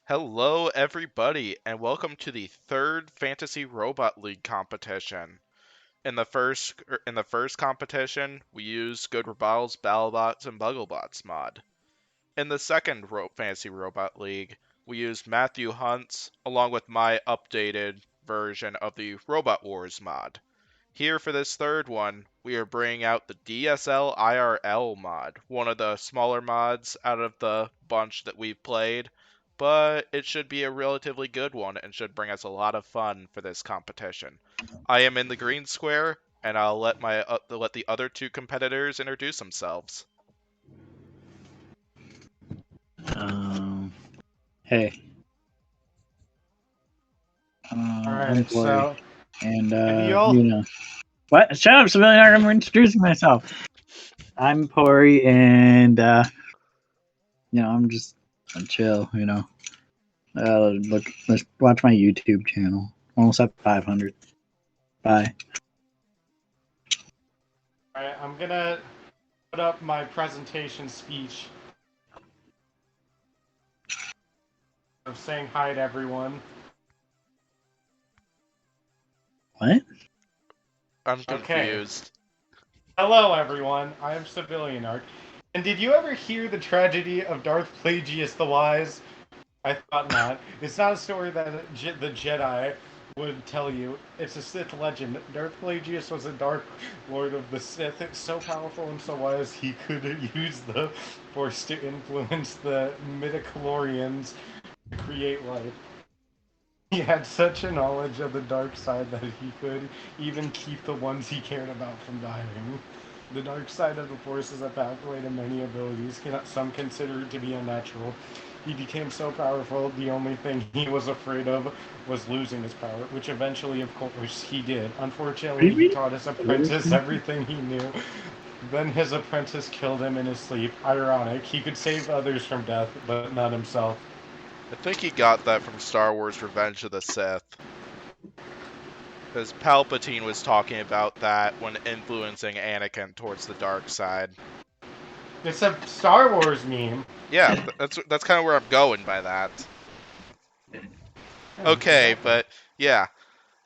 Hello, everybody, and welcome to the third Fantasy Robot League competition. In the first competition, we used Good Rebuttals, BattleBots, and BuggleBots mod. In the second Fantasy Robot League, we used Matthew Hunt's along with my updated version of the Robot Wars mod. Here for this third one, we are bringing out the DSL-IRL mod, one of the smaller mods out of the bunch that we've played, but it should be a relatively good one and should bring us a lot of fun for this competition. I am in the green square, and I'll let the other two competitors introduce themselves. Hey. I'm Pory, and what? Shut up, civilian! I'm introducing myself. I'm Pory, and I'm just chill. Let's watch my YouTube channel. Almost at 500. Bye. Alright, I'm gonna put up my presentation speech of saying hi to everyone. What? I'm confused. Okay. Hello, everyone. I am Civilian Arc. And did you ever hear the tragedy of Darth Plagueis the Wise? I thought not. It's not a story that the Jedi would tell you. It's a Sith legend. Darth Plagueis was a Dark Lord of the Sith. It's so powerful and so wise he could use the Force to influence the midichlorians to create life. He had such a knowledge of the dark side that he could even keep the ones he cared about from dying. The dark side of the Force is a pathway to many abilities, some consider to be unnatural. He became so powerful, the only thing he was afraid of was losing his power, which eventually, of course, he did. Unfortunately, he taught his apprentice everything he knew. Then his apprentice killed him in his sleep. Ironic, he could save others from death, but not himself. I think he got that from Star Wars Revenge of the Sith. Because Palpatine was talking about that when influencing Anakin towards the dark side. It's a Star Wars meme. Yeah, that's kind of where I'm going by that. Okay, Exactly. but yeah.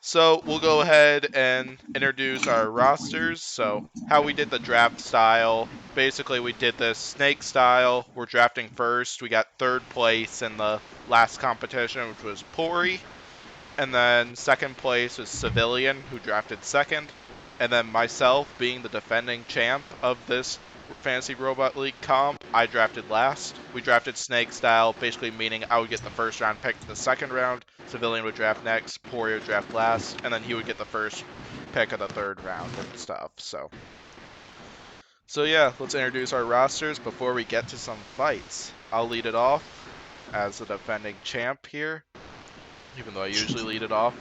So we'll go ahead and introduce our rosters. So how we did the draft style. Basically, we did this snake style. We're drafting first. We got third place in the last competition, which was Pory. And then second place was Civilian, who drafted second. And then myself, being the defending champ of this Fantasy Robot League comp, I drafted last. We drafted snake style, basically meaning I would get the first round pick in the second round, Civilian would draft next, Pory would draft last, and then he would get the first pick of the third round and stuff. So yeah, let's introduce our rosters before we get to some fights. I'll lead it off as the defending champ here, even though I usually lead it off.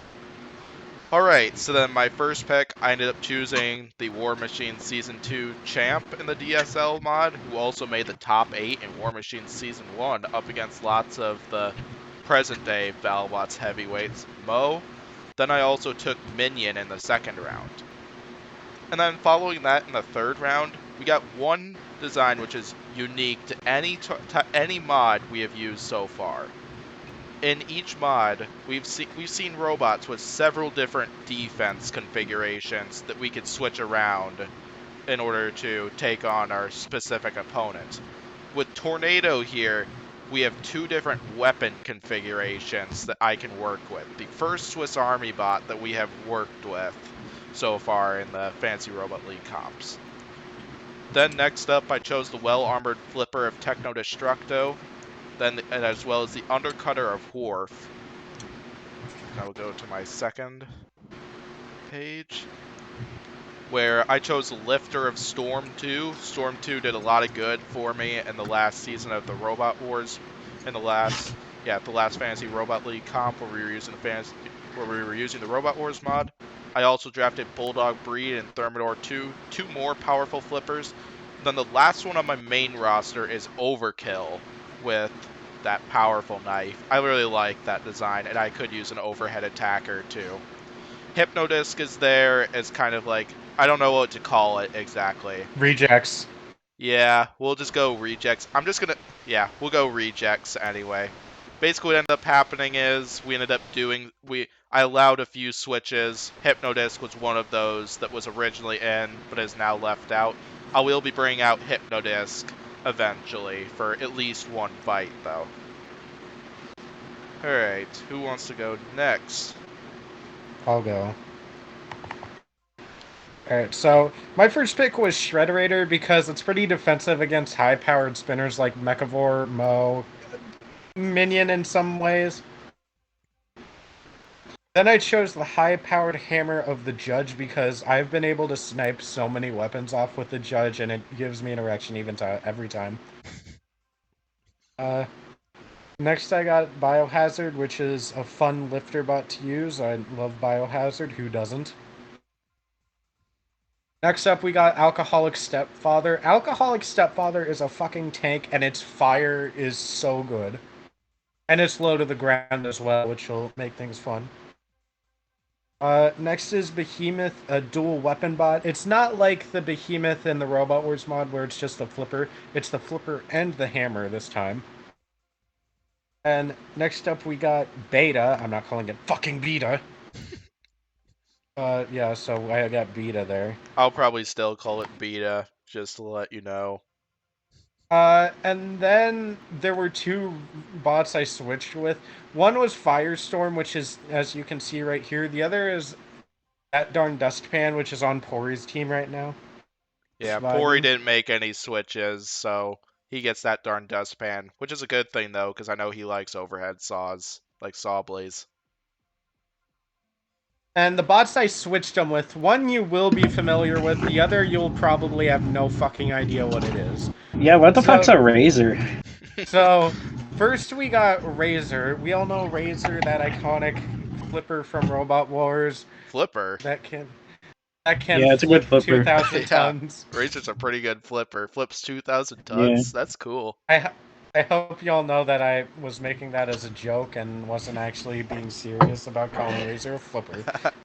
Alright, so then my first pick, I ended up choosing the War Machine Season 2 champ in the DSL mod, who also made the top 8 in War Machine Season 1, up against lots of the present-day BattleBots heavyweights, M.O.E. Then I also took Minion in the second round. And then following that in the third round, we got one design which is unique to any mod we have used so far. In each mod, we've seen robots with several different defense configurations that we could switch around in order to take on our specific opponent. With Tornado here, we have two different weapon configurations that I can work with. The first Swiss Army bot that we have worked with so far in the Fantasy Robot League comps. Then next up, I chose the well-armored flipper of Techno Destructo, then as well as the undercutter of Hworf. I will go to my second page, where I chose the lifter of Storm 2. Storm 2 did a lot of good for me in the last season of the Robot Wars, in the last Fantasy Robot League comp where we were using the Robot Wars mod. I also drafted Bulldog Breed and Thermidor 2, two more powerful flippers. Then the last one on my main roster is Overkill with that powerful knife. I really like that design, and I could use an overhead attacker too. Hypnodisc is there as kind of like, I don't know what to call it exactly. Rejects. Yeah, we'll just go rejects. We'll go rejects anyway. basically what ended up happening is I allowed a few switches. Hypnodisc was one of those that was originally in, but is now left out. I will be bringing out Hypnodisc eventually for at least one fight, though. Alright, who wants to go next? I'll go. Alright, so my first pick was Shrederator because it's pretty defensive against high-powered spinners like Mechavore, M.O.E, Minion in some ways. Then I chose the high-powered hammer of the Judge because I've been able to snipe so many weapons off with the Judge, and it gives me an erection every time. Next I got Biohazard, which is a fun lifter bot to use. I love Biohazard, who doesn't? Next up, we got Alcoholic Stepfather. Alcoholic Stepfather is a fucking tank, and its fire is so good. And it's low to the ground as well, which will make things fun. Next is Behemoth, a dual weapon bot. It's not like the Behemoth in the Robot Wars mod where it's just a flipper. It's the flipper and the hammer this time. And next up, we got Beta. I'm not calling it fucking Beta. Yeah, so I got Beta there. I'll probably still call it Beta, just to let you know. And then there were two bots I switched with. One was Firestorm, which is, as you can see right here. The other is that darn Dustpan, which is on Pory's team right now. Yeah, Surviving. Pory didn't make any switches, so he gets that darn Dustpan, which is a good thing, though, because I know he likes overhead saws, like Saw Blaze. And the bots I switched them with, one you will be familiar with, the other you'll probably have no fucking idea what it is. Yeah, what the fuck's a Razor? So, first we got Razor. We all know Razor, that iconic flipper from Robot Wars. Flipper? That can Yeah, it's a good flip flipper. 2,000 tons. Razor's a pretty good flipper. Flips 2,000 tons. Yeah. That's cool. I hope y'all know that I was making that as a joke and wasn't actually being serious about calling Razor a flipper.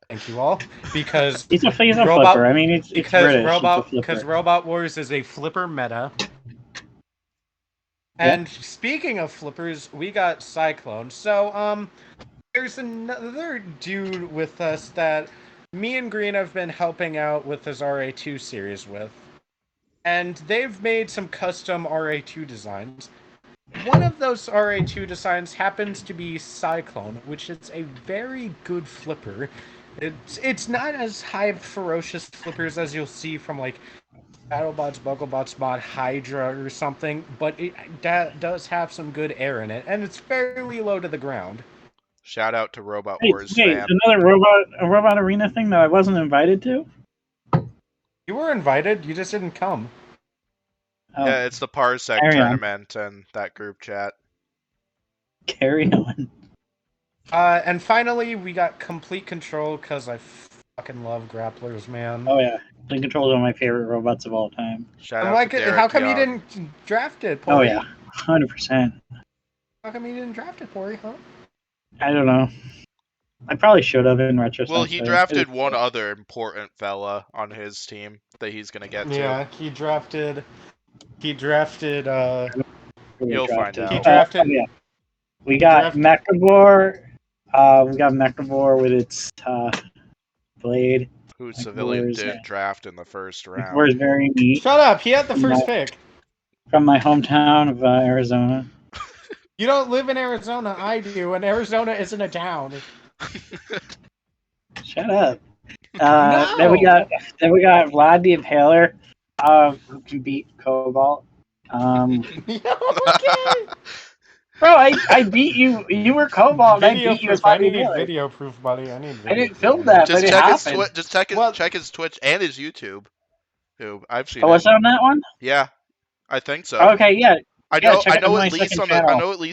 Thank you all, because he's a flipper. I mean, it's British. Because Robot Wars is a flipper meta. And speaking of flippers, we got Cyclone. So there's another dude with us that me and Green have been helping out with his RA2 series with. And they've made some custom RA2 designs. One of those RA2 designs happens to be Cyclone, which is a very good flipper. It's not as high ferocious flippers as you'll see from like BattleBots, BuggleBots mod Hydra or something, but it does have some good air in it, and it's fairly low to the ground. Shout out to Robot Wars fan. Another robot arena thing that I wasn't invited to? You were invited, you just didn't come. Oh. Yeah, it's the Parsec tournament and that group chat. Carry on. And finally, we got Complete Control, because I fucking love grapplers, man. Oh yeah, Complete Control is one of my favorite robots of all time. Shout out to Derek how come Young. you didn't draft it, Pory? Oh yeah, 100%. How come you didn't draft it, Pory, huh? I don't know. I probably should have in retrospect. Well, he drafted one other important fella on his team that he's gonna get to. Yeah, he drafted. You'll find out. He drafted. Yeah. We got Mechavore. We got Mechavore with its blade. Who Civilian did draft in the first round. Mechavore's very neat. Shut up! He had the first pick. From my hometown of Arizona. You don't live in Arizona, I do, and Arizona isn't a town. Shut up. No! Then we got Vlad the Impaler, who can beat Cobalt. Okay. Bro, I beat you. You were Cobalt. And I beat you. I need video proof, buddy. I didn't film that. Just check his Twitch and his YouTube. I've seen. Oh, was that on that one? Yeah, I think so. Okay, yeah. I know at least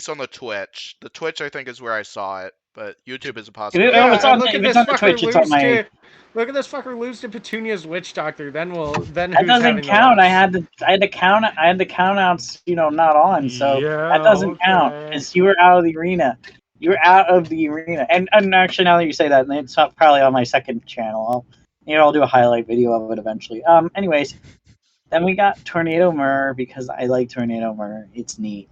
on the Twitch. The Twitch I think is where I saw it, but YouTube is a possibility. It's on the Twitch. It's on my. Look at this fucker lose to Petunia's Witch Doctor. Then that doesn't count. I had the countouts, not on, so that doesn't count. Because you were out of the arena. And actually, now that you say that, it's probably on my second channel. I'll do a highlight video of it eventually. Anyways, then we got Tornado Murr because I like Tornado Murr. It's neat.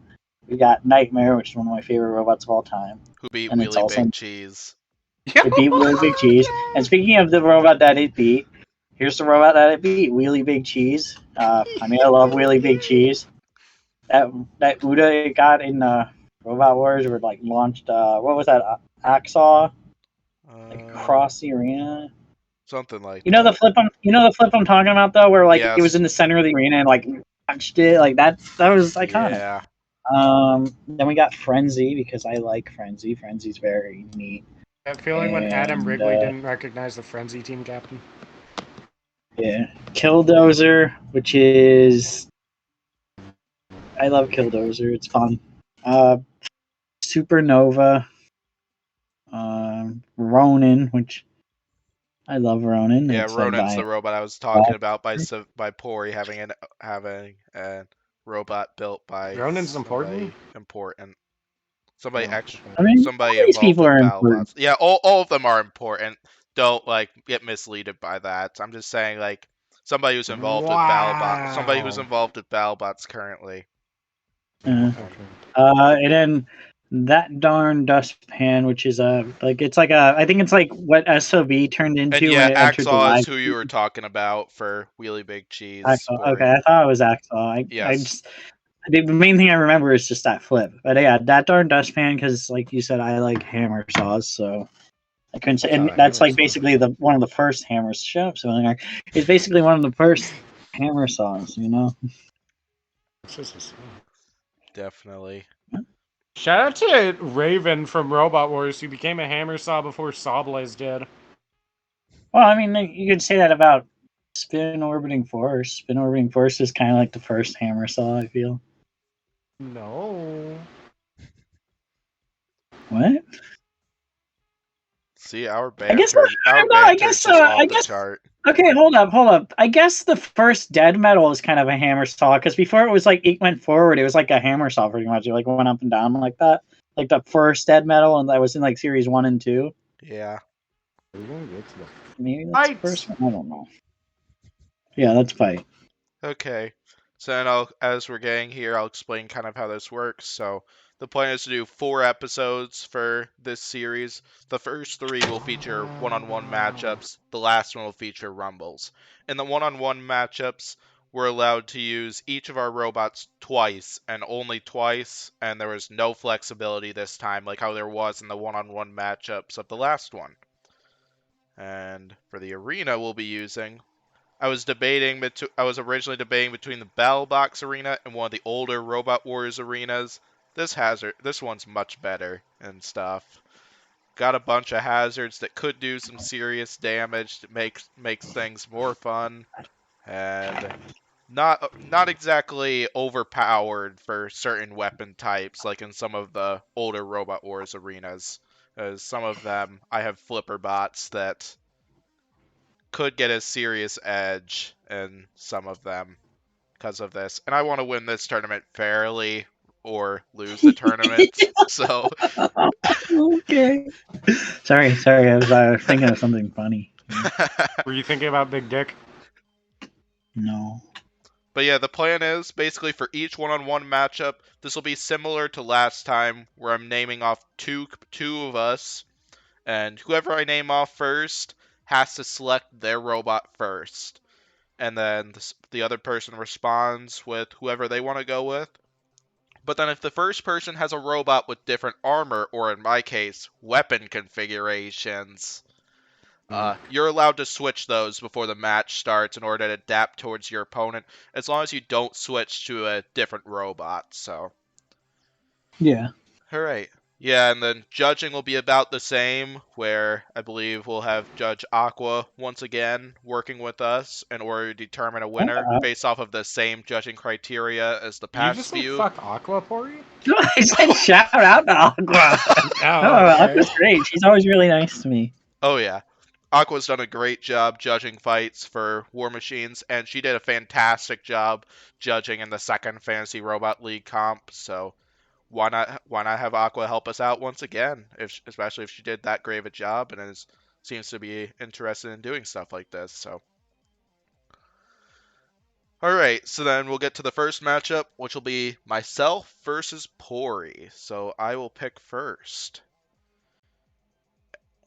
We got Nightmare, which is one of my favorite robots of all time. Who beat And it's Wheelie also Big Cheese? it beat Wheelie Big Cheese. And speaking of the robot that it beat, here's the robot that it beat, Wheelie Big Cheese. I love Wheelie Big Cheese. That Uda it got in Robot Wars were like launched. What was that? Axaw, like across the arena. Something like You know that. the flip I'm talking about though, where like Yes. it was in the center of the arena and like touched it like that. That was iconic. Yeah. Then we got Frenzy because I like Frenzy. Frenzy's very neat. That feeling when Adam Wrigley didn't recognize the Frenzy team captain. Yeah, Killdozer, which is I love Killdozer. It's fun. Supernova, Ronin, which I love Ronin. Yeah, It's Ronin's the robot I was talking about by Pory having a robot built by Ronin's important. Somebody Oh, extra. I mean, Somebody all these involved people with are BattleBots. important. Yeah, all of them are important. Don't like get misleaded by that. I'm just saying like somebody who's involved with BattleBots. Somebody who's involved with BattleBots currently. And then that darn Dustpan, which is like it's like I think it's like what SOB turned into And yeah, when it entered the Axaw live. is who you were talking about for Wheelie Big Cheese. Axaw. Okay, I thought it was Axaw. Yes. The main thing I remember is just that flip. But yeah, that darn Dustpan, because like you said, I like hammer saws, so I couldn't say. And that's like basically one of the first hammers. Shut up, so it's basically one of the first hammer saws. You know. Definitely. Shout out to Raven from Robot Wars, who became a hammer saw before Sawblaze did. Well, I mean, you could say that about Spin Orbiting Force. Spin Orbiting Force is kind of like the first hammer saw, I feel. No. What? See, our I guess banter. Our banter is just off the chart. Okay, hold up. I guess the first Dead Metal is kind of a hammer saw because before it was like it went forward, it was like a hammer saw pretty much. It like went up and down like that. Like the first Dead Metal, and that was in like series 1 and 2. Yeah. Maybe that's the first one. I don't know. Yeah, let's fight. Okay. So then as we're getting here, I'll explain kind of how this works. So the plan is to do 4 episodes for this series. The first 3 will feature one-on-one matchups. The last one will feature rumbles. In the one-on-one matchups, we're allowed to use each of our robots twice, and only twice, and there was no flexibility this time, like how there was in the one-on-one matchups of the last one. And for the arena we'll be using, I was originally debating between the Battle Box arena and one of the older Robot Wars arenas. This one's much better and stuff. Got a bunch of hazards that could do some serious damage that makes things more fun, and not exactly overpowered for certain weapon types like in some of the older Robot Wars arenas. As some of them, I have flipper bots that could get a serious edge in some of them because of this. And I want to win this tournament fairly or lose the tournament. So Okay. Sorry. I was thinking of something funny. Were you thinking about Big Dick? No. But yeah, the plan is basically for each one-on-one matchup, this will be similar to last time where I'm naming off two of us, and whoever I name off first has to select their robot first. And then the other person responds with whoever they want to go with. But then if the first person has a robot with different armor, or in my case, weapon configurations, you're allowed to switch those before the match starts in order to adapt towards your opponent, as long as you don't switch to a different robot, so. Yeah. Alright. Yeah, and then judging will be about the same, where I believe we'll have Judge Aqua once again working with us in order to determine a winner based off of the same judging criteria as the past few. You just fuck Aqua, Pory? No, I said shout out to Aqua. Aqua's great. She's always really nice to me. Oh yeah. Aqua's done a great job judging fights for War Machines, and she did a fantastic job judging in the second Fantasy Robot League comp, so why not have Aqua help us out once again, especially if she did that great of a job and seems to be interested in doing stuff like this. So Alright, so then we'll get to the first matchup, which will be myself versus Pory. So I will pick first.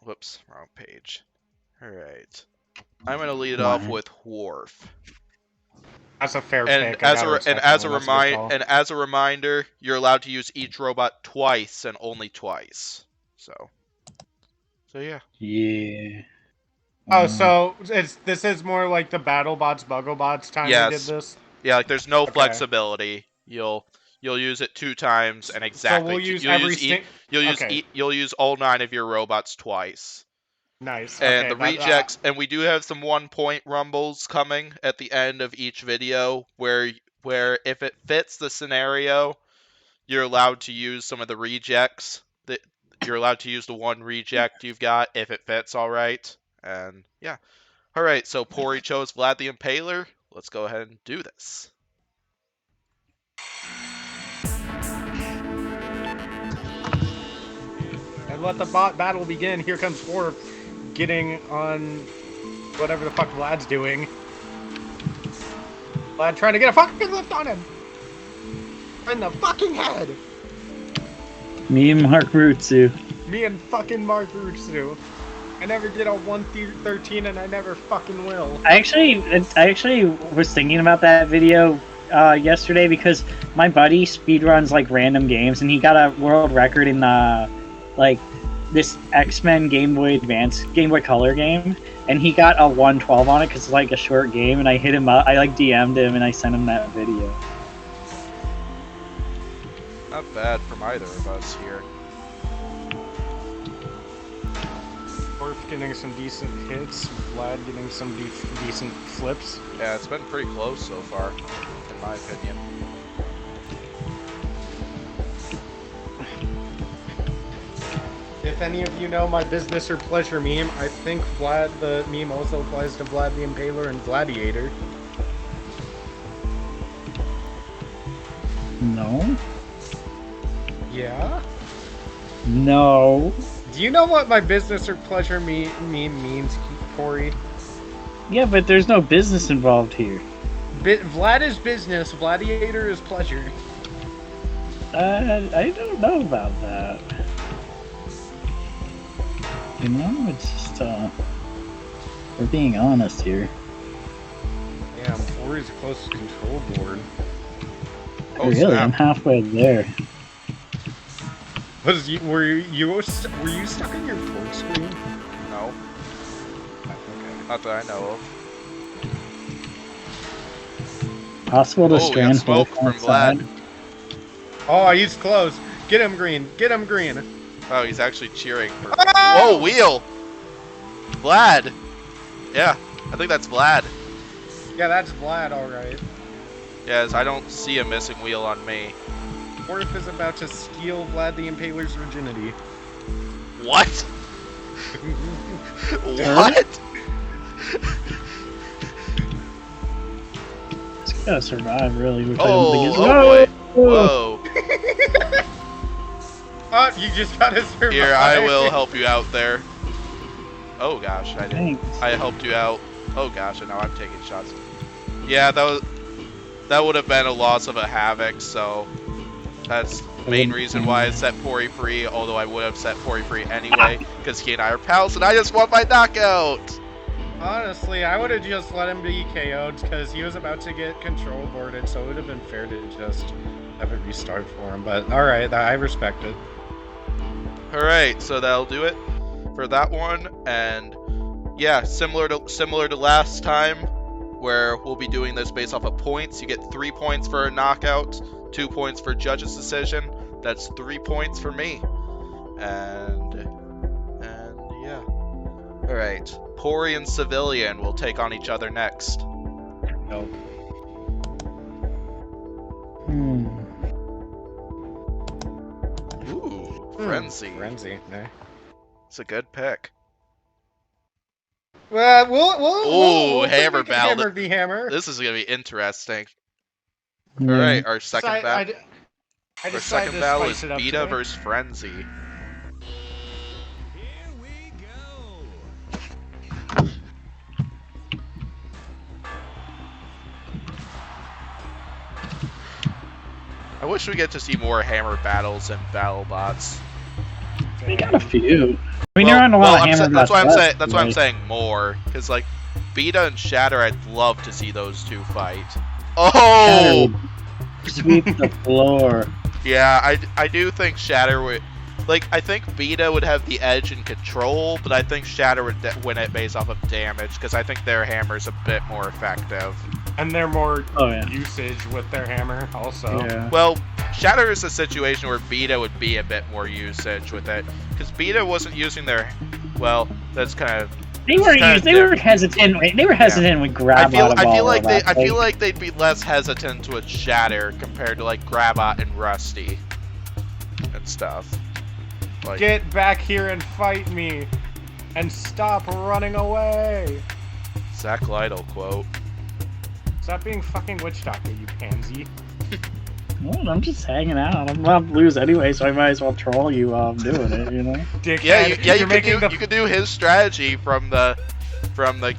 Whoops, wrong page. Alright. I'm going to lead it off with Hworf. That's a fair And pick. I gotta respect that one. That's a good call. and as a reminder, you're allowed to use each robot twice and only twice. So yeah. Yeah. Oh, so this is more like the BattleBots, BuggleBots time we did this? Yeah, like there's no flexibility. You'll use it 2 times and exactly. So we'll use you'll use all 9 of your robots twice. Nice. And the rejects, and we do have some 1-point rumbles coming at the end of each video where if it fits the scenario, you're allowed to use some of the rejects. That you're allowed to use the 1 reject you've got if it fits all right. And yeah. All right, so Pory chose Vlad the Impaler. Let's go ahead and do this. And let the bot battle begin. Here comes Hworf getting on whatever the fuck Vlad's doing. Vlad trying to get a fucking lift on him. In the fucking head. Me and Mark Rutsu. Me and fucking Mark Rutsu. I never did a 113 and I never fucking will. I actually was thinking about that video yesterday because my buddy speedruns like random games and he got a world record in like this X-Men Game Boy Color game, and he got a 112 on it because it's like a short game, and I hit him up, I like DM'd him and I sent him that video. Not bad from either of us here. Hworf getting some decent hits, Vlad getting some decent flips. Yeah, it's been pretty close so far, in my opinion. If any of you know my business or pleasure meme, I think Vlad the meme also applies to Vlad the Impaler and Gladiator. No? Yeah? No. Do you know what my business or pleasure meme means, Corey? Yeah, but there's no business involved here. Vlad is business, Gladiator is pleasure. I don't know about that. You know, it's just, we're being honest here. Yeah, Corey's close to control board. Oh, really? Snap. I'm halfway there. Were you stuck in your full screen? No. Okay. Not that I know of. Possible to strand smoke from Vlad. Oh, he's close. Get him green. Get him green. Oh, he's actually cheering for... Oh! Whoa, wheel! Vlad! Yeah, I think that's Vlad. Yeah, that's Vlad, alright. Yes, I don't see a missing wheel on me. Hworf is about to steal Vlad the Impaler's virginity. What? What? It's gotta survive, really. Oh boy. Whoa. Oh, you just gotta survive. Here, I will help you out there. Oh gosh, I didn't. Thanks. I helped you out. Oh gosh, and now I'm taking shots. Yeah, that would have been a loss of a Havoc, so that's the main reason why I set Pory free, although I would have set Pory free anyway, because he and I are pals, and I just won my knockout! Honestly, I would have just let him be KO'd, because he was about to get control boarded, so it would have been fair to just have it restart for him, but alright, I respect it. Alright, so that'll do it for that one, and yeah, similar to last time, where we'll be doing this based off of points. You get 3 points for a knockout, 2 points for judge's decision. That's 3 points for me. And yeah. Alright. Pory and Civilian will take on each other next. Nope. Ooh, Frenzy. Frenzy, no. It's a good pick. Well, we'll hammer battle. Hammer v hammer. This is gonna be interesting. All right, our second battle. Our second battle is Beta versus Frenzy. Here we go. wish we get to see more hammer battles and battle bots. We got a few. I mean, there aren't a lot of hammer bots. That's why I'm saying more, because like Beta and Shatter, I'd love to see those two fight. Oh! Sweep the floor. Yeah, I do think Shatter would. Like, I think Beta would have the edge in control, but I think Shatter would win it based off of damage, because I think their hammer's a bit more effective. And they're more usage with their hammer, also. Yeah. Well, Shatter is a situation where Beta would be a bit more usage with it, because Beta wasn't using their. Well, that's kind of. They were hesitant. They were hesitant with grab. I feel like they'd be less hesitant with Shatter compared to like Grabot and Rusty and stuff. Like, get back here and fight me, and stop running away. Zach Lytle quote. Stop being fucking witch doctor, you pansy. Well, I'm just hanging out. I'm about to lose anyway, so I might as well troll you while I'm doing it, you know? Dickhead, you could do his strategy from the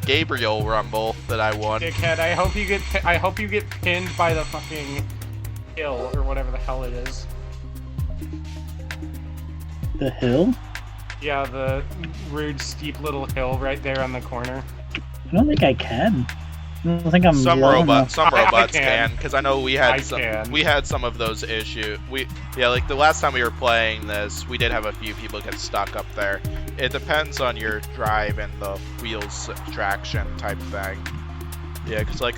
Gabriel Rumble that I won. Dickhead, I hope you get pinned by the fucking hill or whatever the hell it is. The hill? Yeah, the rude steep little hill right there on the corner. I don't think I can. I don't think I'm. Some robots can, because I know we had some of those issues. Like the last time we were playing this, we did have a few people get stuck up there. It depends on your drive and the wheels traction type thing. Yeah, because like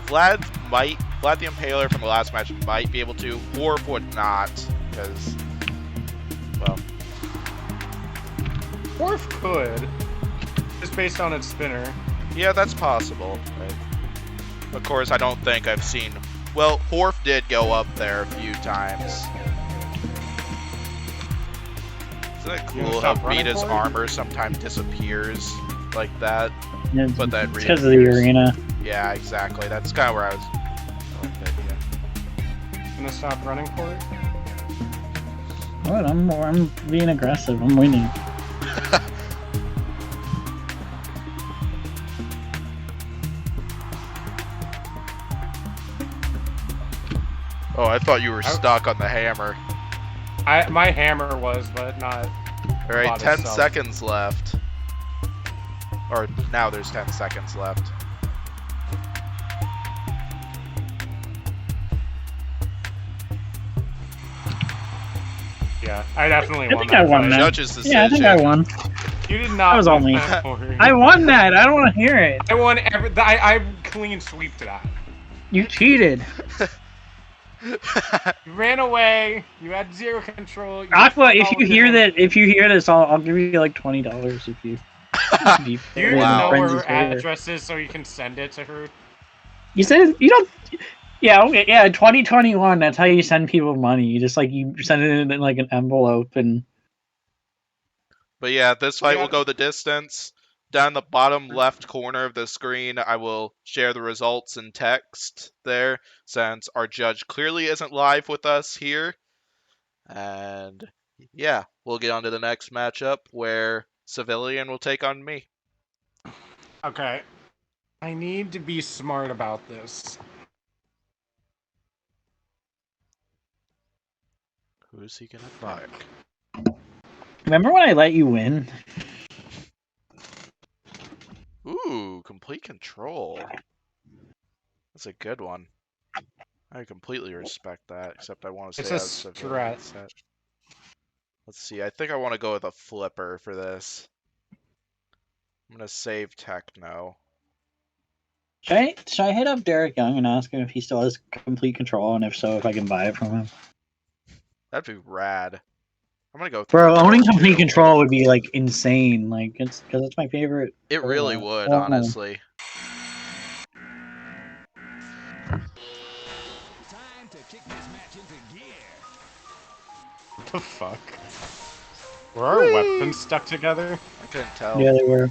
Vlad the Impaler from the last match might be able to, Hworf would not, because well, Hworf could, just based on its spinner. Yeah, that's possible. Right? Of course, I don't think I've seen. Well, Hworf did go up there a few times. Isn't it cool how Beta's armor sometimes disappears like that? Yeah, but that because of the arena. Yeah, exactly. That's kind of where I was. Gonna stop running for it? What? I'm being aggressive. I'm winning. Oh, I thought you were stuck on the hammer. My hammer was, but not. Alright, 10 seconds left. Or now there's 10 seconds left. Yeah, I definitely won. I think I won that. Judge's decision. Yeah, I think I won. You did not. That was all me. I won that. I don't want to hear it. I won I clean sweeped that. You cheated. You ran away. You had zero control. Aqua, if you hear this, I'll give you like $20 if you. You know where her address is, so you can send it to her. You said you don't. Yeah, okay, yeah. 2021. That's how you send people money. You just you send it in like an envelope and. But yeah, this fight will go the distance. Down the bottom left corner of the screen, I will share the results in text there, since our judge clearly isn't live with us here. And yeah, we'll get on to the next matchup where Civilian will take on me. Okay. I need to be smart about this. Who's he gonna fuck? Remember when I let you win? Ooh, complete control. That's a good one. I completely respect that, except I want to say it's a strat. Let's see, I think I want to go with a flipper for this. I'm gonna save Techno. Should I hit up Derek Young and ask him if he still has complete control, and if so, if I can buy it from him? That'd be rad. I'm gonna go. Bro, owning complete control would be insane. It's because it's my favorite. It really would, honestly. Time to kick this match into gear. What the fuck? Were our weapons stuck together? I couldn't tell. Yeah, they were.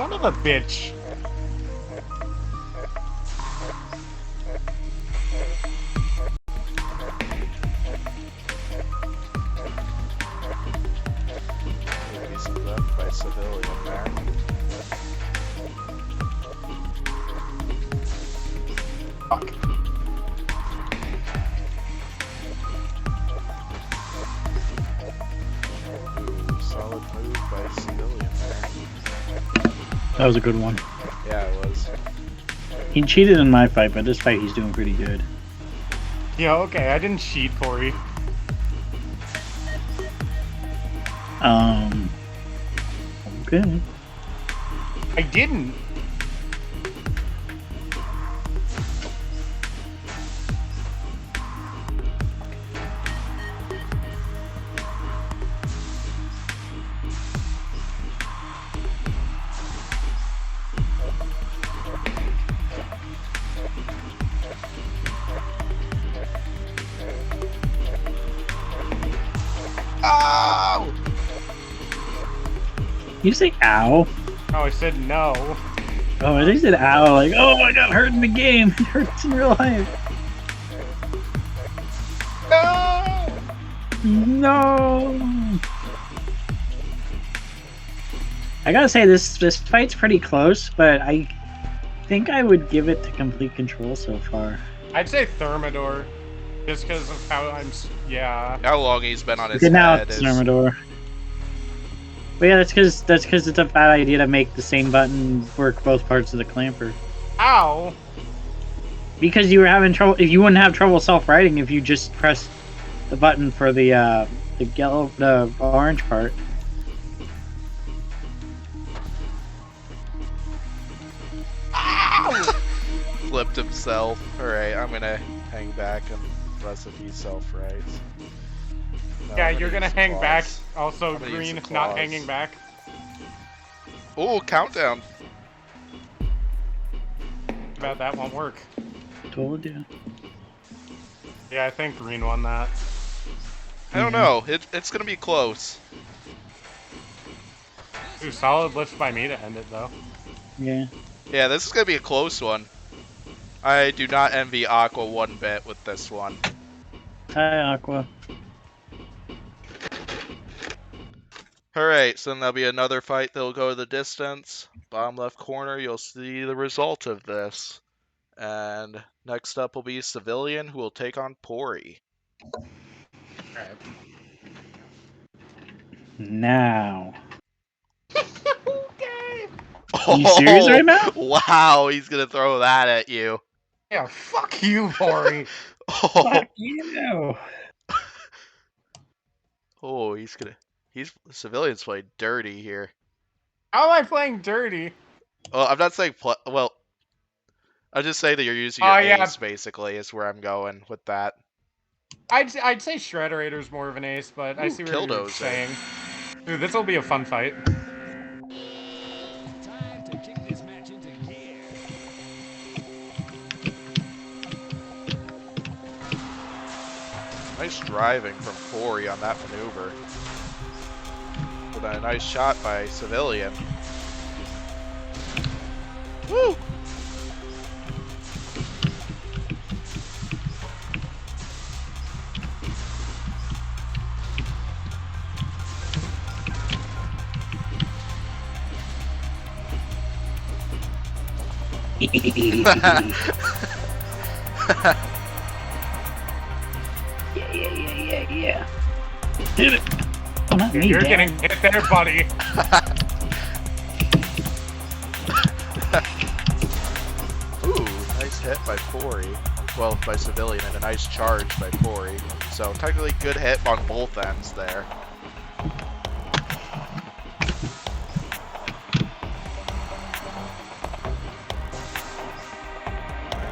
Son of a bitch. Maybe some left by Civilian there. Fuck. Ooh, solid move by Civilian there. That was a good one. Yeah, it was. He cheated in my fight, but this fight he's doing pretty good. Yeah, okay, I didn't cheat, Corey. Okay. I didn't. Ow! You say ow? Oh, I said no. Oh, I think said ow, like, oh, I got hurt in the game. It hurts in real life. No! No. I gotta say, this fight's pretty close, but I think I would give it to complete control so far. I'd say Thermidor. Just because of how yeah. How long he's been on his Good now, head is... Thermidor. But yeah, that's because it's a bad idea to make the same button work both parts of the clamper. Ow! Because you were having trouble. If you wouldn't have trouble self-righting if you just pressed the button for the yellow, the orange part. Ow! Flipped himself. Alright, I'm gonna hang back unless if he's self-rights. No, Yeah, I'm you're gonna use hang claws. back. Also, I'm gonna use green, the not claws. hanging back. Ooh, countdown. About that won't work. Told you. Yeah, I think green won that. I don't know. It's gonna be close. Ooh, solid lift by me to end it, though. Yeah. Yeah, this is gonna be a close one. I do not envy Aqua one bit with this one. Hi, Aqua. Alright, so then there'll be another fight that'll go the distance. Bottom left corner, you'll see the result of this. And next up will be Civilian, who will take on Pory. Alright. Now. Okay! Are you serious right now? Wow, he's gonna throw that at you. Yeah, fuck you, Corey. Oh, Fuck you. oh, Civilian's playing dirty here. How am I playing dirty? Well, I'm not saying well, I'll just say that you're using your ace, basically, is where I'm going with that. I'd say Shrederator's more of an ace, but I Ooh, see what you're Killdozer. saying. Dude, this will be a fun fight. Time to kick this match into gear. Nice driving from Pory on that maneuver. With a nice shot by Civilian. Woo! Yeah. Hit it. Oh, not me, You're damn getting it. hit there, buddy. Ooh, nice hit by Pory. Well, by Civilian, and a nice charge by Pory. So technically good hit on both ends there.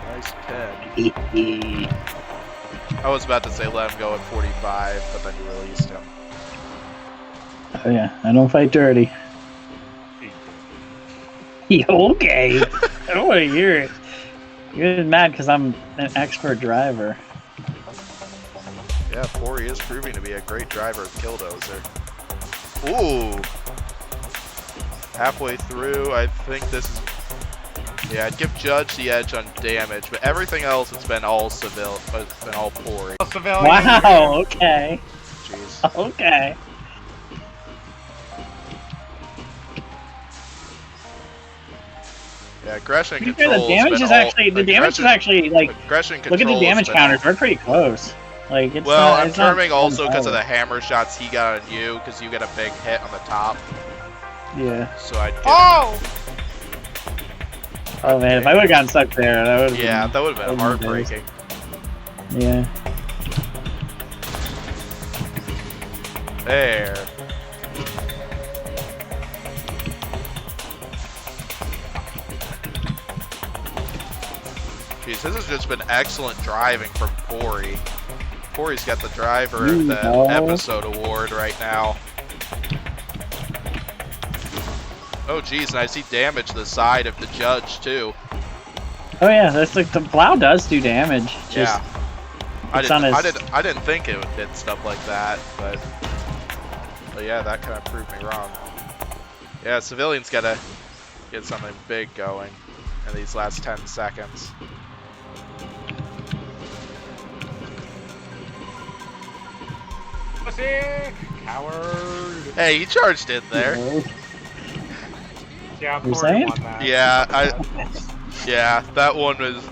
Nice pin. I was about to say let him go at 45, but then you released him. Oh yeah, I don't fight dirty. Yeah, okay. I don't want to hear it. You're mad because I'm an expert driver. Yeah, Pory is proving to be a great driver of Killdozer. Ooh! Halfway through, I think this is... Yeah, I'd give Judge the edge on damage, but everything else, it's been all it's been all Pory. Wow, okay. Jeez. Okay. Yeah, aggression To be control. fair, the damage is actually like. Aggression Look at the damage counters; we're pretty close. Like it's. Well, not, I'm it's not terming also because of power. the hammer shots he got on you, because you get a big hit on the top. Yeah. So I'd give... Oh man, if I would have gotten stuck there, that would. Yeah, that would have been heartbreaking. Yeah. There. Jeez, this has just been excellent driving from Pory. Pory's got the driver of the episode award right now. Oh geez, and I see damage to the side of the Judge too. Oh yeah, that's like the plow does do damage. Just, Yeah. I it's on his... didn't think it did stuff like that, but yeah, that kind of proved me wrong. Yeah, Civilian's gotta get something big going in these last 10 seconds. Pussy! Coward! Hey, he charged in there. Yeah, You're Pory saying? won that. Yeah, that one was...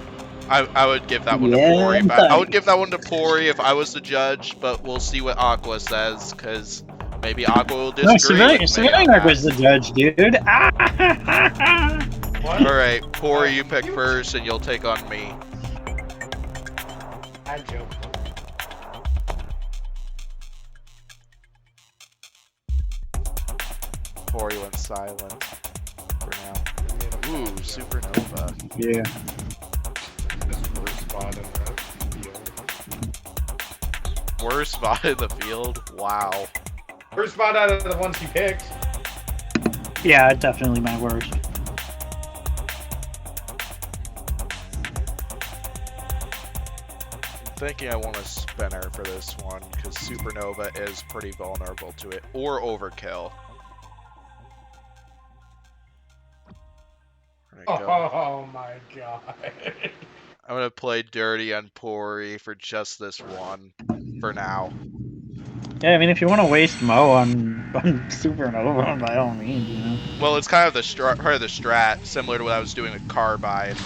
I would give that one to Yeah, Pory. thanks. I would give that one to Pory if I was the judge, but we'll see what Aqua says, because maybe Aqua will disagree with me Civilian on Arc that. was the judge, dude. What? Alright, Pory, you pick first, and you'll take on me. I joke. Pory went silent for now. Ooh, Supernova. Yeah. Worst spot in the field. Worst spot in the field? Wow. First spot out of the ones you picked. Yeah, definitely my worst. I'm thinking I want a spinner for this one, because Supernova is pretty vulnerable to it. Or Overkill. There we go. Oh my god. I'm gonna play dirty on Pory for just this one, for now. Yeah, I mean, if you want to waste Mo on Supernova, by all means, you know. Well, it's kind of the part of the strat, similar to what I was doing with Carbide.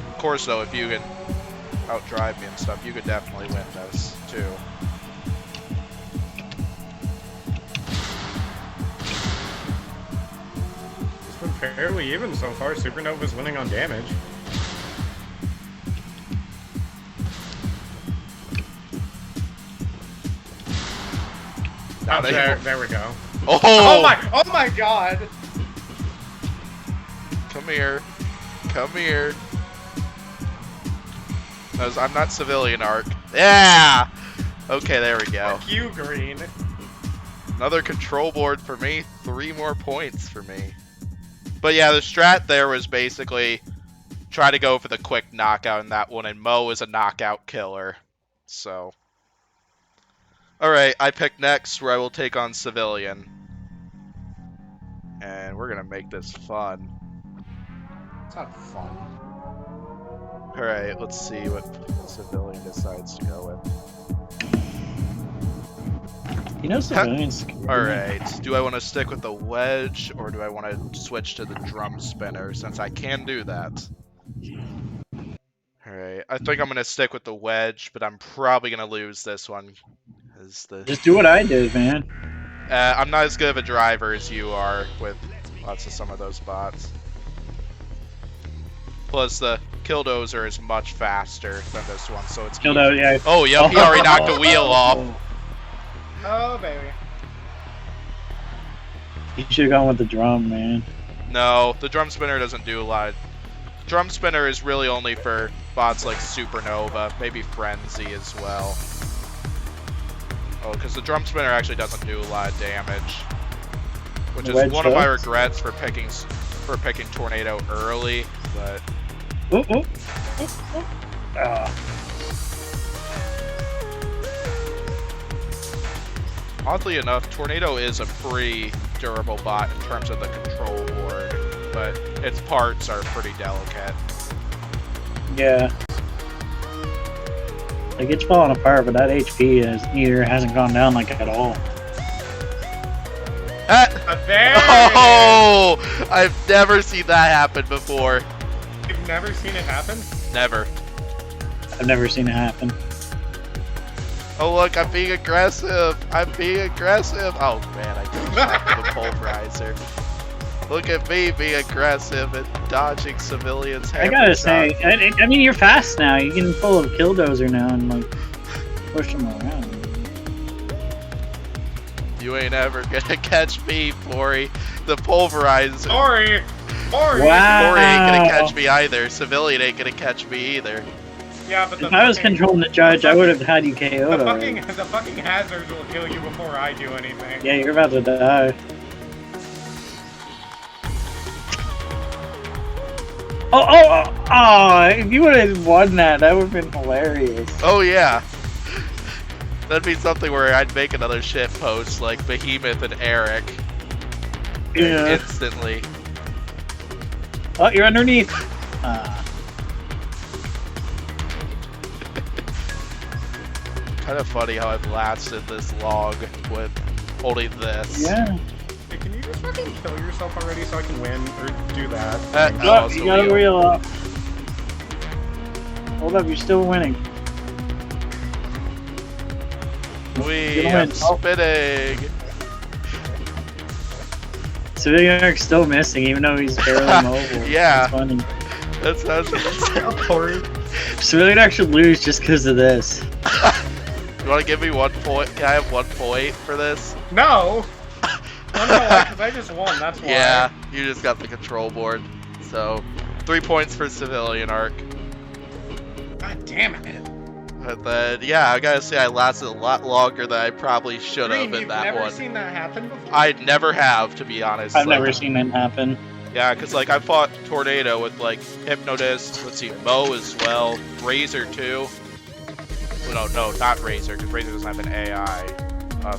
Of course, though, if you can outdrive me and stuff, you could definitely win this, too. It's been fairly even so far. Supernova's winning on damage. Now There we go. Oh! Oh my god! Come here. Come here. I'm not Civilian Arc. Yeah! Okay, there we go. Fuck you, Green. Another control board for me. 3 more points for me. But yeah, the strat there was basically try to go for the quick knockout in that one, and Mo is a knockout killer. So... Alright, I pick next, where I will take on Civilian. And we're gonna make this fun. It's not fun. Alright, let's see what Civilian decides to go with. You know, Civilians. Alright, do I want to stick with the wedge, or do I want to switch to the drum spinner, since I can do that? Alright, I think I'm going to stick with the wedge, but I'm probably going to lose this one. Just do what I did, man. I'm not as good of a driver as you are with lots of some of those bots. Plus, the Killdozer is much faster than this one, so it's Killdozer, yeah. Oh, yep, he already knocked a wheel off. Oh, baby. You should have gone with the drum, man. No, the drum spinner doesn't do a lot. Drum spinner is really only for bots like Supernova, maybe Frenzy as well. Oh, because the drum spinner actually doesn't do a lot of damage, which is one of my regrets for picking Tornado early. But Oddly enough, Tornado is a pretty durable bot in terms of the control board, but its parts are pretty delicate. Yeah. Like, it's falling apart, but that HP hasn't gone down, like, at all. Oh! I've never seen that happen before. You've never seen it happen? Never. I've never seen it happen. Oh look, I'm being aggressive. I'm being aggressive. Oh man, I just shot the pulverizer. Look at me being aggressive and dodging civilians. I gotta say, I mean, you're fast now. You can pull a Killdozer now and like push them around. You ain't ever gonna catch me, Pory. The pulverizer. Pory! Wow. Pory ain't gonna catch me either. Civilian ain't gonna catch me either. Yeah, but if I was controlling the judge, I would have had you KO'd. The fucking hazards will kill you before I do anything. Yeah, you're about to die. Oh! If you would have won that, that would have been hilarious. Oh yeah. That'd be something where I'd make another shit post like Behemoth and Eric. Yeah. Instantly. Oh, you're underneath. Kind of funny how I've lasted this long with holding this. Yeah. Hey, can you just fucking kill yourself already so I can win? Or do that? Oh, you gotta reel up. Hold up, you're still winning. I'm spinning. Civilian Arc's still missing, even though he's barely mobile. Yeah. That's funny. That's Pory. Civilian Arc should lose just because of this. You want to give me 1 point? Can I have 1 point for this? No! Because I just won, that's why. Yeah, you just got the control board. So, 3 points for Civilian Arc. God damn it. But then, yeah, I gotta say I lasted a lot longer than I probably should have in that one. You've never seen that happen before? I'd never have, to be honest. I've never seen that happen. Yeah, because like I fought Tornado with like Hypnodisc, let's see, M.O.E as well, Razor too. Well, no, not Razor, because Razor doesn't have an AI.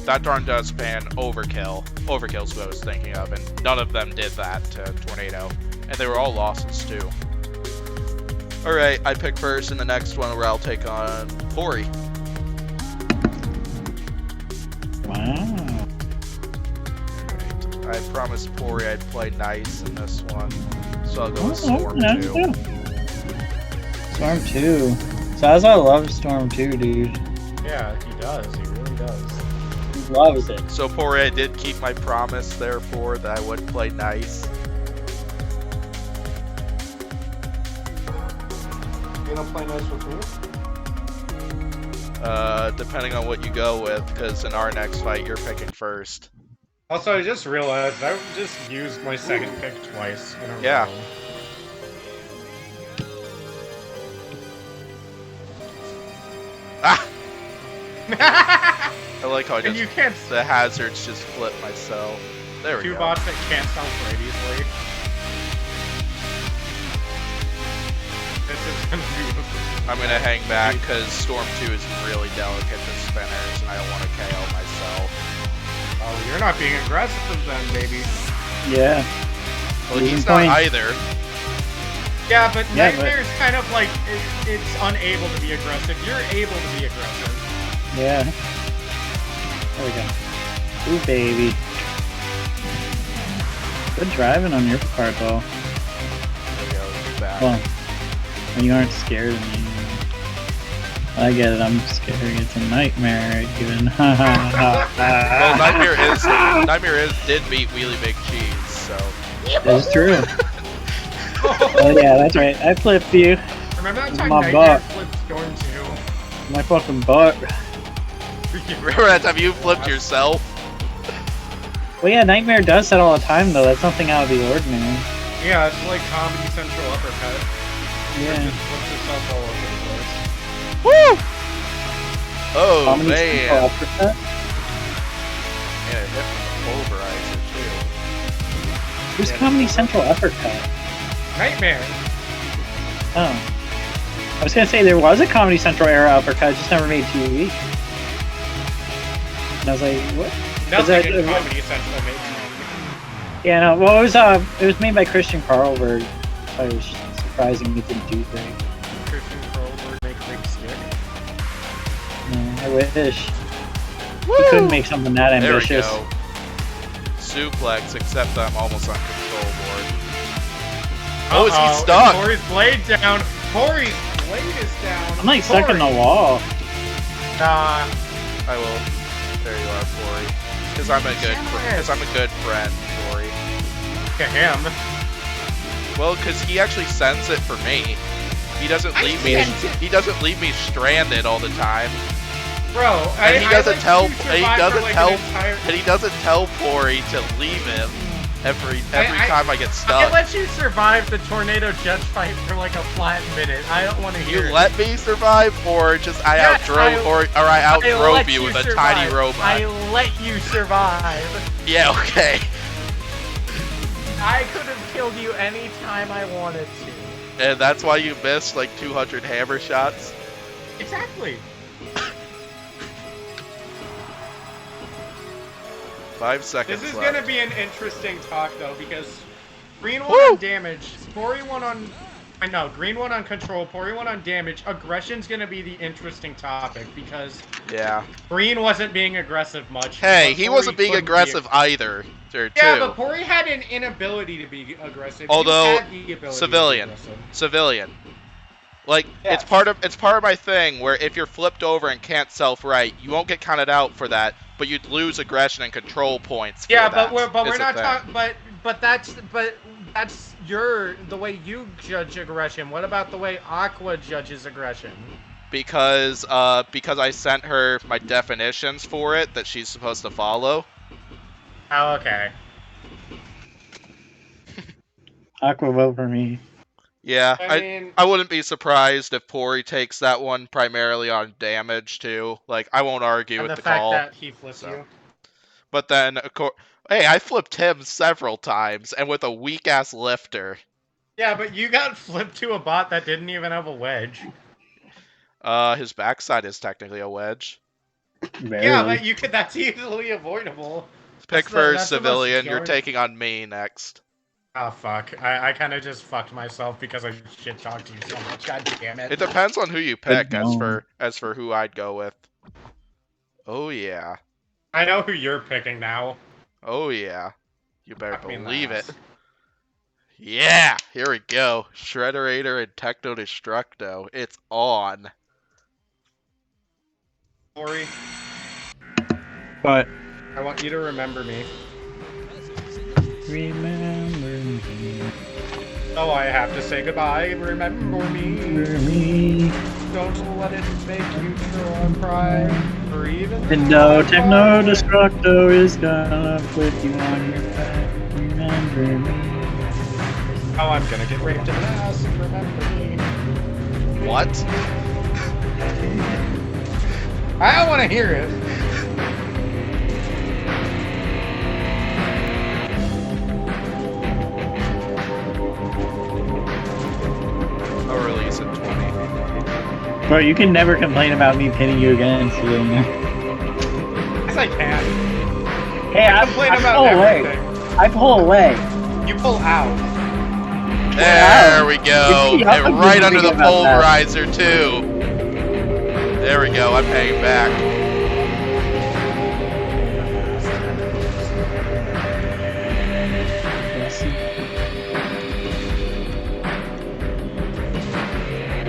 That darn Dustpan, Overkill. Overkill's what I was thinking of, and none of them did that to Tornado. And they were all losses too. Alright, I pick first in the next one where I'll take on Pory. Wow. I promised Pory I'd play nice in this one, so I'll go with Storm 2. Storm 2. Zaza loves Storm 2, dude. Yeah, he does. He really does. He loves it. So Pory, I did keep my promise, therefore, that I would play nice. You gonna play nice with me? Depending on what you go with, because in our next fight, you're picking first. Also, I just realized I just used my second pick twice in a row. Yeah. Ah! I like how I just, the hazards just flip myself. There we go. Two bots that can't self-right easily. This is gonna be... I'm gonna hang back because Storm 2 is really delicate to spinners and I don't want to KO myself. Oh, you're not being aggressive then, baby. Yeah. Well, he's not either. Yeah, but Nightmare's kind of like, it's unable to be aggressive. You're able to be aggressive. Yeah. There we go. Ooh, baby. Good driving on your part, though. There we go, he's back. Well, you aren't scared of me. I get it, I'm scared. It's a nightmare even. Well, Nightmare did beat Wheelie Big Cheese, so. That's true. Oh yeah, that's right. I flipped you. Remember that time my Nightmare butt. flipped Storm 2? My fucking butt. Remember that time you flipped yourself? Well, yeah, Nightmare does that all the time, though. That's something out of the ordinary. Yeah, it's like Comedy Central uppercut. Yeah. It just flips itself all over the place. Woo! Oh, Comedy man. Central uppercut? And it hit from the pulverizer, too. Who's Comedy Central uppercut? Nightmare. Oh. I was gonna say there was a Comedy Central era uppercut, just never made TV. I was like, what? Nothing in Comedy Central made me. Yeah, no. Well, it was made by Christian Carlberg. So it was surprising it didn't do great. Christian Carlberg make big stick. Yeah, I wish. Woo! He couldn't make something that ambitious. There we go. Suplex, except I'm almost on control board. Oh, is he stuck? Pory's blade down. Pory's blade is down. I'm like stuck in the wall. Nah. I will. There you are, Pory. Because I'm a good friend, Pory. To him. Well, because he actually sends it for me. He doesn't leave me. He doesn't leave me stranded all the time. Bro, and he doesn't tell. And he doesn't tell Pory to leave him every time I get stuck. I let you survive the tornado judge fight for like a flat minute. I don't want to hear. You let me survive, or just I outdrove you with a tiny robot. I let you survive. Yeah. Okay. I could have killed you any time I wanted to. And that's why you missed like 200 hammer shots? Exactly. 5 seconds This is left. going to be an interesting talk, though, because green one on damage, Pory one on... green one on control, Pory one on damage. Aggression's going to be the interesting topic, because green wasn't being aggressive much. Hey, he wasn't being aggressive either. Yeah, but Pory had an inability to be aggressive. Although, civilian. Like, it's part of my thing where if you're flipped over and can't self-right, you won't get counted out for that, but you'd lose aggression and control points. Yeah, but we're not talking. But that's the way you judge aggression. What about the way Aqua judges aggression? Because I sent her my definitions for it that she's supposed to follow. Oh, okay. Aqua vote for me. Yeah, I wouldn't be surprised if Pory takes that one primarily on damage too. Like, I won't argue with the call. And the fact that he flips you. But then, of course, hey, I flipped him several times, and with a weak-ass lifter. Yeah, but you got flipped to a bot that didn't even have a wedge. His backside is technically a wedge. Barely. Yeah, but that's easily avoidable. Pick first, civilian. You're taking on me next. Oh, fuck. I kind of just fucked myself because I shit-talked you so much. God damn it. It depends on who you pick as for who I'd go with. Oh, yeah. I know who you're picking now. Oh, yeah. You better believe it. Yeah! Here we go. Shrederator and Techno Destructo. It's on. Pory. What? I want you to remember me. Remember me. Oh, I have to say goodbye. Remember me. Don't let it make you cry. Or even. And no Techno Destructo is gonna put you on your back. Remember me. Oh, I'm gonna get raped in the ass. Remember me. What? I don't want to hear it. I'll release at 20. Bro, you can never complain about me pinning you against you. Yes, I can. Hey, I pull away. I pull away. You pull out. There we go. And right under the pulverizer, too. There we go. I'm paying back.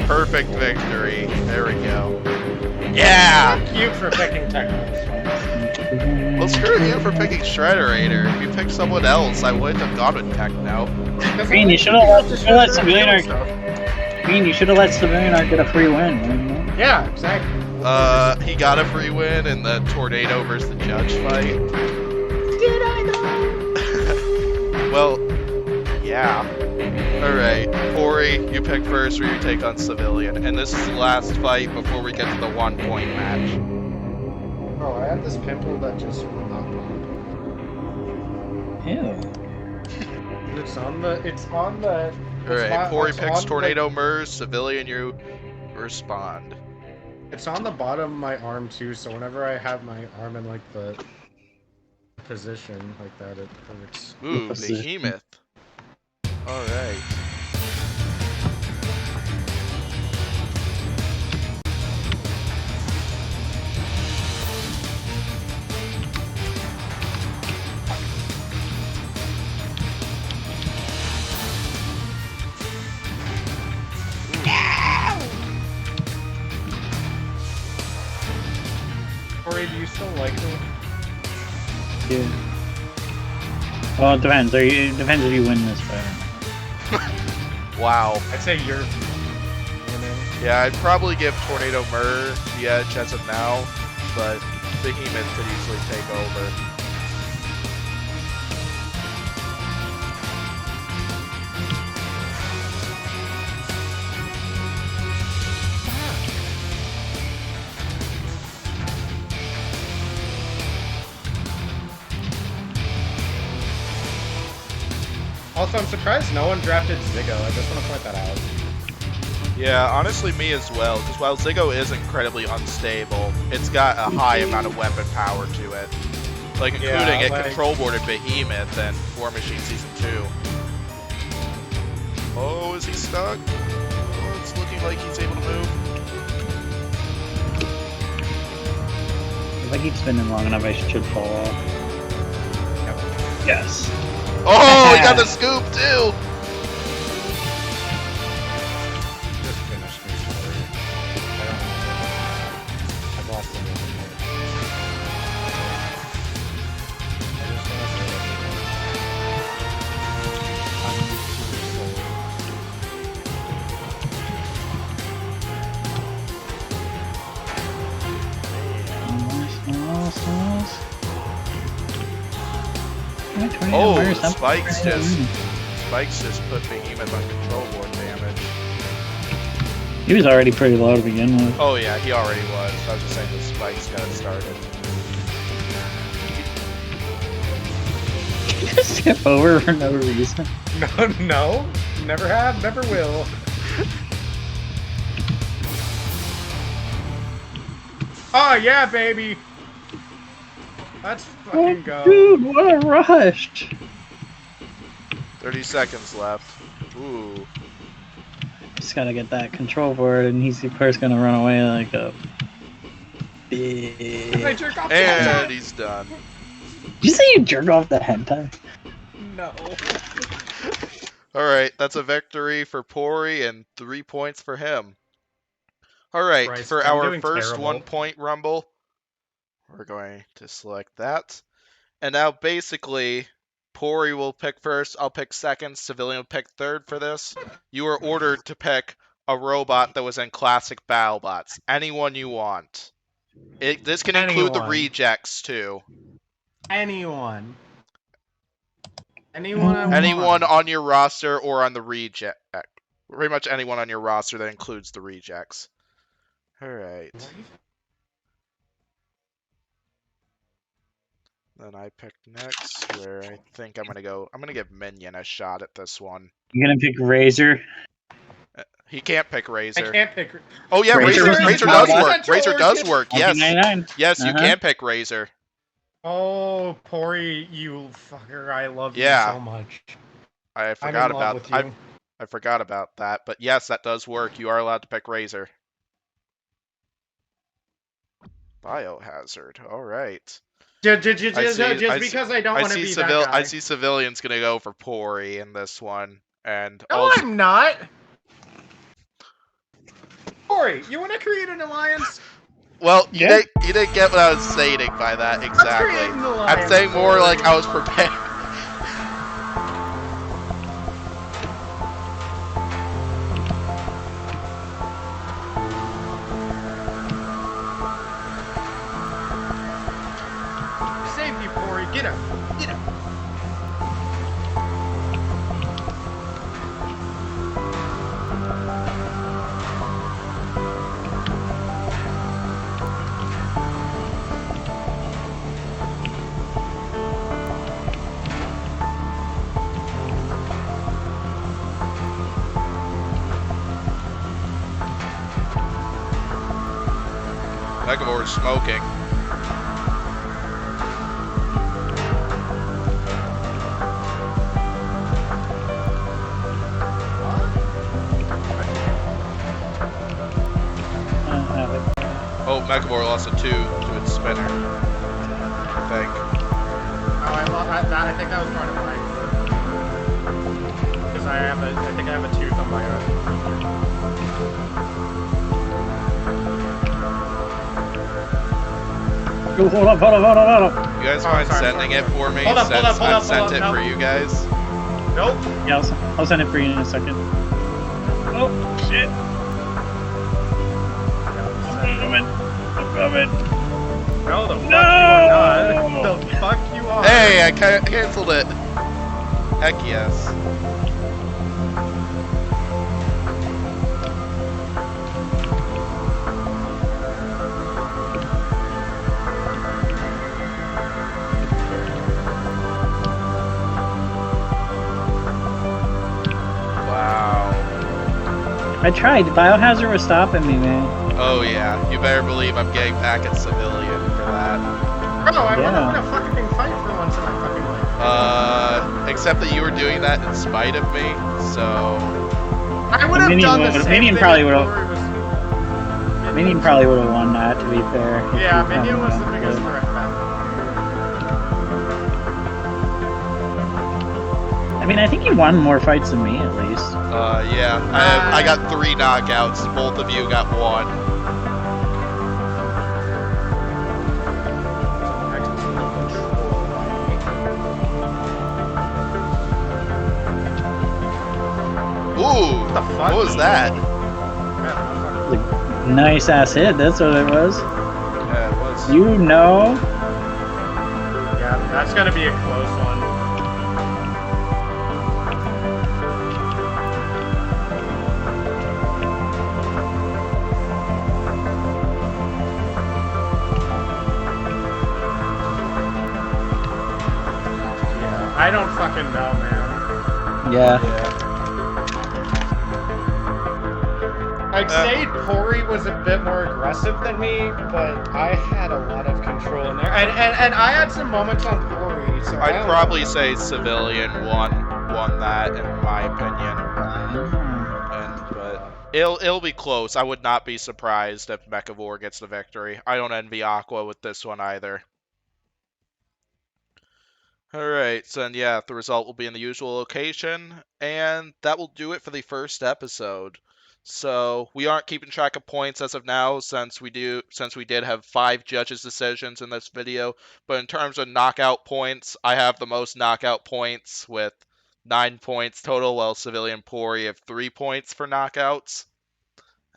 Perfect victory. There we go. Yeah! Fuck you for picking Techno. Well, screw you for picking Shrederator. If you picked someone else, I wouldn't have gone with Techno. Green, you should have let Civilian Arc. Green, you should have let Civilian Arc get a free win. Yeah, exactly. He got a free win in the Tornado versus the Judge fight. Did I know? Well, yeah. Alright, Pory, you pick first or you take on Civilian. And this is the last fight before we get to the 1-point match. Oh, I have this pimple that just will not pop. Ew. It's on the... Alright, Pory picks Tornado MERS, Civilian, you respond. It's on the bottom of my arm too, so whenever I have my arm in like the position like that, it hurts. Ooh, Behemoth. Alright. Corey, do you still like me? Yeah. Well, it depends. It depends if you win this fight. Wow. I'd say you're winning. Yeah, I'd probably give Tornado Murr the edge as of now, but Behemoth could easily take over. Also, I'm surprised no one drafted Ziggo. I just want to point that out. Yeah, honestly, me as well, because while Ziggo is incredibly unstable, it's got a high amount of weapon power to it. Like, including it control-boarded Behemoth and War Machine Season 2. Oh, is he stuck? Oh, it's looking like he's able to move. If I keep spinning long enough, I should fall off. Yep. Yes. Oh, he got the scoop, too! Just finish me, Corey. I've lost the game. I just want to say Oh, Spikes just put Behemoth on control board damage. He was already pretty low to begin with. Oh yeah, he already was. I was just saying the Spikes got it started. Just skip over for no reason. No, never have, never will. Oh yeah, baby. Let's fucking go. Dude, what a rush! 30 seconds left. Ooh. Just gotta get that control board, and he's of course gonna run away like a bitch. And he's done. Did you say you jerk off the hentai? No. Alright, that's a victory for Pory and 3 points for him. Alright, Christ, for I'm our doing first terrible. 1 point rumble, we're going to select that. And now basically, Pory will pick first, I'll pick second, Civilian will pick third for this. You are ordered to pick a robot that was in classic BattleBots. Anyone you want. This can include the rejects too. Anyone I Anyone want. on your roster or on the reject. Pretty much anyone on your roster that includes the rejects. Alright. Then I pick next, where I think I'm gonna go. I'm gonna give Minion a shot at this one. You gonna pick Razor? He can't pick Razor. I can't pick. Oh yeah, Razor Razor does work. Razor does work. Yes, 1999. yes, you can pick Razor. Oh, Pory, you fucker! I love you Yeah. so much. I I'm forgot in love about. with you. I forgot about that. But yes, that does work. You are allowed to pick Razor. Biohazard. All right. Just because I don't want to be that guy. I see Civilian's gonna go for Pory in this one, and No, also, I'm not. Pory, you want to create an alliance? well, you Yeah. didn't get what I was saying by that Let's exactly. create an I'm alliance, saying more Pory. like I was prepared. Save you, Pory. Get him. Get him. Mechavore is smoking. Oh, Mechavore lost a 2 to its spinner. I think. Oh, I think that was part of mine. Because I think I have a tooth on my own. Hold up. You guys mind sending it for me? Hold up, since hold up, I've sent hold up, it no. for you guys. Nope. Yeah, I'll send it for you in a second. Oh, shit. I'm coming. No, the fuck you are not. The fuck you are. Hey, I canceled it. Heck yes. I tried. Biohazard was stopping me, man. Oh yeah, you better believe I'm getting back at Civilian for that. Bro, I want to win a fucking fight for once in my fucking life. Except that you were doing that in spite of me, so... I would have done the same Minion thing probably would before have. it was... Minion probably would have won that, to be fair. Yeah, Minion was the biggest threat back. I mean, I think you won more fights than me, at least. Yeah. I got 3 knockouts. Both of you got 1. Ooh! What was that? Nice ass hit, that's what it was. Yeah, it was. You know? Yeah, that's gonna be a close one. I don't fucking know, man. Yeah. I'd say Pory was a bit more aggressive than me, but I had a lot of control in there. And I had some moments on Pory, so I'd probably say Civilian won that, in my opinion. But it'll be close. I would not be surprised if Mechavore gets the victory. I don't envy Aqua with this one either. Alright, so then yeah, the result will be in the usual location, and that will do it for the first episode. So we aren't keeping track of points as of now, since we did have 5 judges' decisions in this video. But in terms of knockout points, I have the most knockout points with 9 points total, while Civilian Pory have 3 points for knockouts.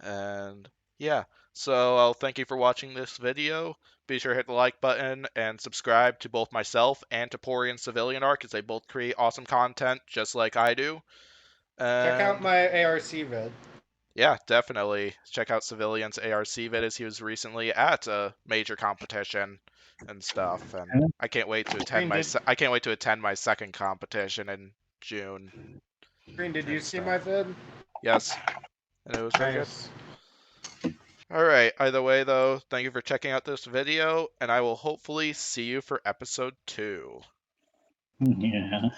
And yeah, so I'll thank you for watching this video. Be sure to hit the like button and subscribe to both myself and to Pory and Civilian Arc, as they both create awesome content just like I do. Check out my ARC vid. Yeah, definitely. Check out Civilian's ARC vid, as he was recently at a major competition and stuff. And I can't wait to attend my second competition in June. Green, did you see my vid? Yes. And it was very good. Alright, either way though, thank you for checking out this video, and I will hopefully see you for episode 2. Yeah.